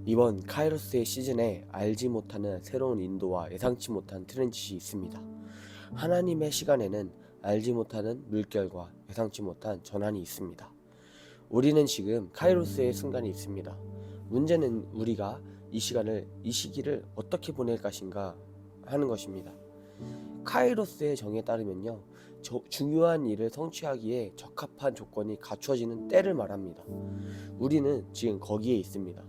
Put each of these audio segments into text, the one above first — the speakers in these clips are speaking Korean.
이번 카이로스의 시즌에 알지 못하는 새로운 인도와 예상치 못한 트랜짓이 있습니다. 하나님의 시간에는 알지 못하는 물결과 예상치 못한 전환이 있습니다. 우리는 지금 카이로스의 순간이 있습니다. 문제는 우리가 이 시기를 어떻게 보낼 것인가 하는 것입니다. 카이로스의 정에 따르면요, 중요한 일을 성취하기에 적합한 조건이 갖추어지는 때를 말합니다. 우리는 지금 거기에 있습니다.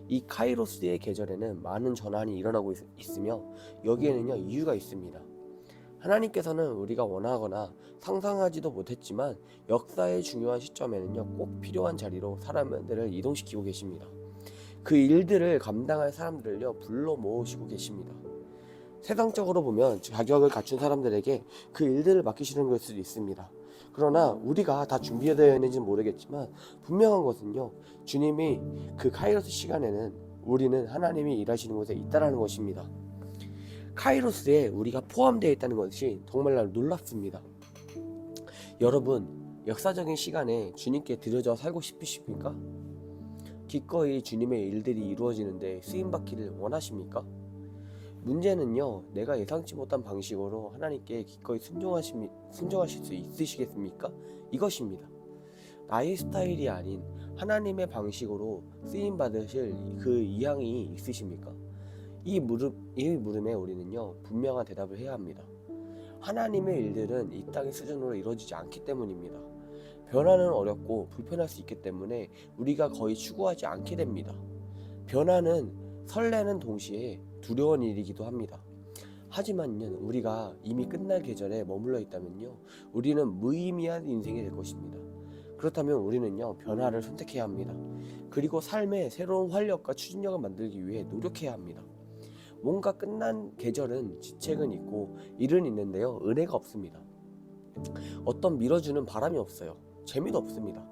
이 카이로스의 계절에는 많은 전환이 일어나고 있으며 여기에는요 이유가 있습니다. 하나님께서는 우리가 원하거나 상상하지도 못했지만 역사의 중요한 시점에는요 꼭 필요한 자리로 사람들을 이동시키고 계십니다. 그 일들을 감당할 사람들을요 불러 모으시고 계십니다. 세상적으로 보면 자격을 갖춘 사람들에게 그 일들을 맡기시는 걸 수도 있습니다. 그러나 우리가 다 준비되어 있는지는 모르겠지만 분명한 것은요, 주님이 그 카이로스 시간에는 우리는 하나님이 일하시는 곳에 있다라는 것입니다. 카이로스에 우리가 포함되어 있다는 것이 정말 놀랍습니다. 여러분, 역사적인 시간에 주님께 드려져 살고 싶으십니까? 기꺼이 주님의 일들이 이루어지는데 쓰임받기를 원하십니까? 문제는요, 내가 예상치 못한 방식으로 하나님께 기꺼이 순종하실 수 있으시겠습니까? 이것입니다. 나의 스타일이 아닌 하나님의 방식으로 쓰임 받으실 그 의향이 있으십니까? 이 물음에 우리는요, 분명한 대답을 해야 합니다. 하나님의 일들은 이 땅의 수준으로 이루어지지 않기 때문입니다. 변화는 어렵고 불편할 수 있기 때문에 우리가 거의 추구하지 않게 됩니다. 변화는 설레는 동시에 두려운 일이기도 합니다. 하지만요, 우리가 이미 끝날 계절에 머물러 있다면요, 우리는 무의미한 인생이 될 것입니다. 그렇다면 우리는요, 변화를 선택해야 합니다. 그리고 삶에 새로운 활력과 추진력을 만들기 위해 노력해야 합니다. 뭔가 끝난 계절은 지책은 있고 일은 있는데요, 은혜가 없습니다. 어떤 밀어주는 바람이 없어요. 재미도 없습니다.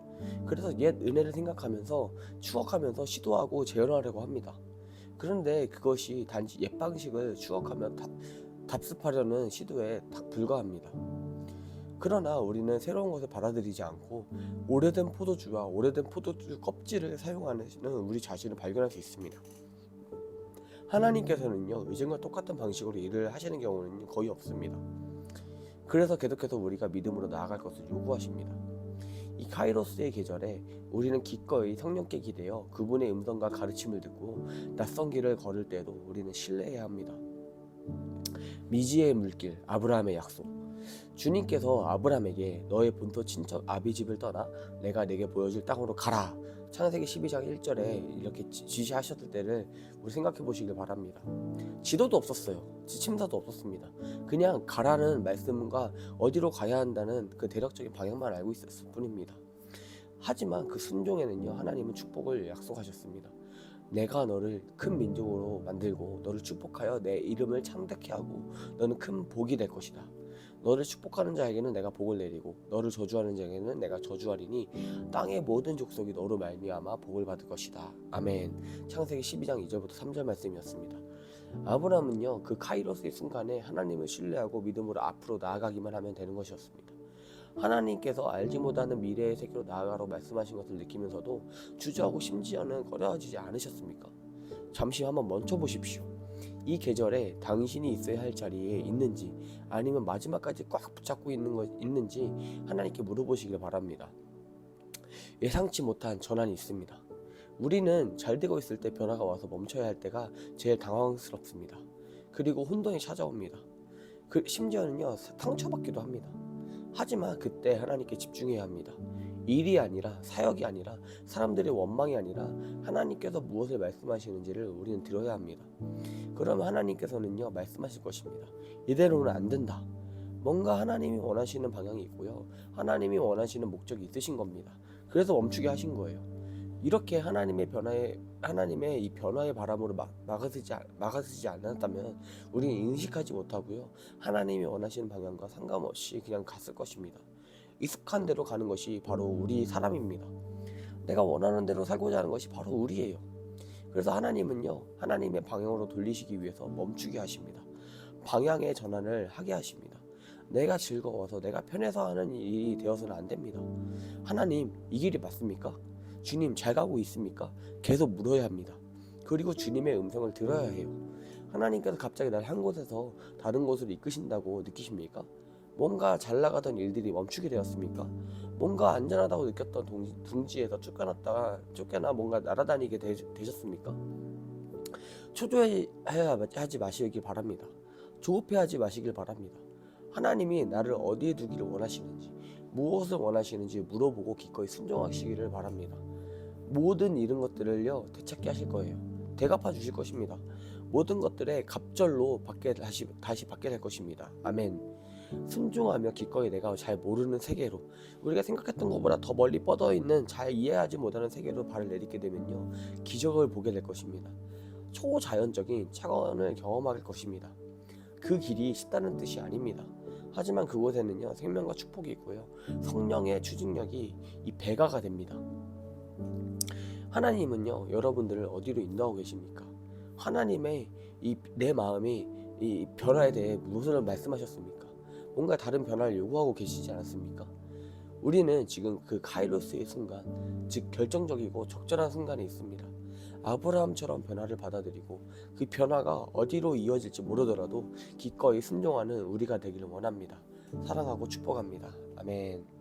그래서 옛 은혜를 생각하면서 추억하면서 시도하고 재현하려고 합니다. 그런데 그것이 단지 옛 방식을 추억하며 답습하려는 시도에 불과합니다. 그러나 우리는 새로운 것을 받아들이지 않고 오래된 포도주와 오래된 포도주 껍질을 사용하는 우리 자신을 발견할 수 있습니다. 하나님께서는요, 이전과 똑같은 방식으로 일을 하시는 경우는 거의 없습니다. 그래서 계속해서 우리가 믿음으로 나아갈 것을 요구하십니다. 이 카이로스의 계절에 우리는 기꺼이 성령께 기대어 그분의 음성과 가르침을 듣고 낯선 길을 걸을 때도 우리는 신뢰해야 합니다. 미지의 물길, 아브라함의 약속. 주님께서 아브라함에게 너의 본토 친척 아비 집을 떠나 내가 내게 보여줄 땅으로 가라, 창세기 12장 1절에 이렇게 지시하셨을 때를 우리 생각해 보시길 바랍니다. 지도도 없었어요. 지침서도 없었습니다. 그냥 가라는 말씀과 어디로 가야 한다는 그 대략적인 방향만 알고 있었을 뿐입니다. 하지만 그 순종에는요, 하나님은 축복을 약속하셨습니다. 내가 너를 큰 민족으로 만들고 너를 축복하여 내 이름을 창대케 하고 너는 큰 복이 될 것이다. 너를 축복하는 자에게는 내가 복을 내리고 너를 저주하는 자에게는 내가 저주하리니 땅의 모든 족속이 너로 말미암아 복을 받을 것이다. 아멘. 창세기 12장 2절부터 3절 말씀이었습니다. 아브라함은요, 그 카이로스의 순간에 하나님을 신뢰하고 믿음으로 앞으로 나아가기만 하면 되는 것이었습니다. 하나님께서 알지 못하는 미래의 세계로 나아가라고 말씀하신 것을 느끼면서도 주저하고 심지어는 꺼려지지 않으셨습니까? 잠시 한번 멈춰보십시오. 이 계절에 당신이 있어야 할 자리에 있는지 아니면 마지막까지 꽉 붙잡고 있는지 하나님께 물어보시길 바랍니다. 예상치 못한 전환이 있습니다. 우리는 잘 되고 있을 때 변화가 와서 멈춰야 할 때가 제일 당황스럽습니다. 그리고 혼돈이 찾아옵니다. 심지어는요, 상처받기도 합니다. 하지만 그때 하나님께 집중해야 합니다. 일이 아니라, 사역이 아니라, 사람들의 원망이 아니라 하나님께서 무엇을 말씀하시는지를 우리는 들어야 합니다. 그러면 하나님께서는요, 말씀하실 것입니다. 이대로는 안 된다. 뭔가 하나님이 원하시는 방향이 있고요, 하나님이 원하시는 목적이 있으신 겁니다. 그래서 멈추게 하신 거예요. 이렇게 하나님의 이 변화의 바람으로 막아서지 않았다면 우리는 인식하지 못하고요, 하나님이 원하시는 방향과 상관없이 그냥 갔을 것입니다. 익숙한 대로 가는 것이 바로 우리 사람입니다. 내가 원하는 대로 살고자 하는 것이 바로 우리예요. 그래서 하나님은요, 하나님의 방향으로 돌리시기 위해서 멈추게 하십니다. 방향의 전환을 하게 하십니다. 내가 즐거워서 내가 편해서 하는 일이 되어서는 안 됩니다. 하나님, 이 길이 맞습니까? 주님, 잘 가고 있습니까? 계속 물어야 합니다. 그리고 주님의 음성을 들어야 해요. 하나님께서 갑자기 날 한 곳에서 다른 곳으로 이끄신다고 느끼십니까? 뭔가 잘 나가던 일들이 멈추게 되었습니까? 뭔가 안전하다고 느꼈던 둥지에서 쫓겨나 뭔가 날아다니게 되셨습니까? 초조해하지 마시길 바랍니다. 조급해하지 마시길 바랍니다. 하나님이 나를 어디에 두기를 원하시는지, 무엇을 원하시는지 물어보고 기꺼이 순종하시기를 바랍니다. 모든 이런 것들을요 되찾게 하실 거예요. 대갚아 주실 것입니다. 모든 것들의 갑절로 다시 받게 될 것입니다. 아멘. 순종하며 기꺼이 내가 잘 모르는 세계로, 우리가 생각했던 것보다 더 멀리 뻗어 있는 잘 이해하지 못하는 세계로 발을 내딛게 되면요 기적을 보게 될 것입니다. 초자연적인 차원을 경험할 것입니다. 그 길이 쉽다는 뜻이 아닙니다. 하지만 그곳에는요 생명과 축복이 있고요 성령의 추진력이 이 배가가 됩니다. 하나님은요 여러분들을 어디로 인도하고 계십니까? 하나님의 내 마음이 이 변화에 대해 무엇을 말씀하셨습니까? 뭔가 다른 변화를 요구하고 계시지 않았습니까? 우리는 지금 그 카이로스의 순간, 즉 결정적이고 적절한 순간에 있습니다. 아브라함처럼 변화를 받아들이고 그 변화가 어디로 이어질지 모르더라도 기꺼이 순종하는 우리가 되기를 원합니다. 사랑하고 축복합니다. 아멘.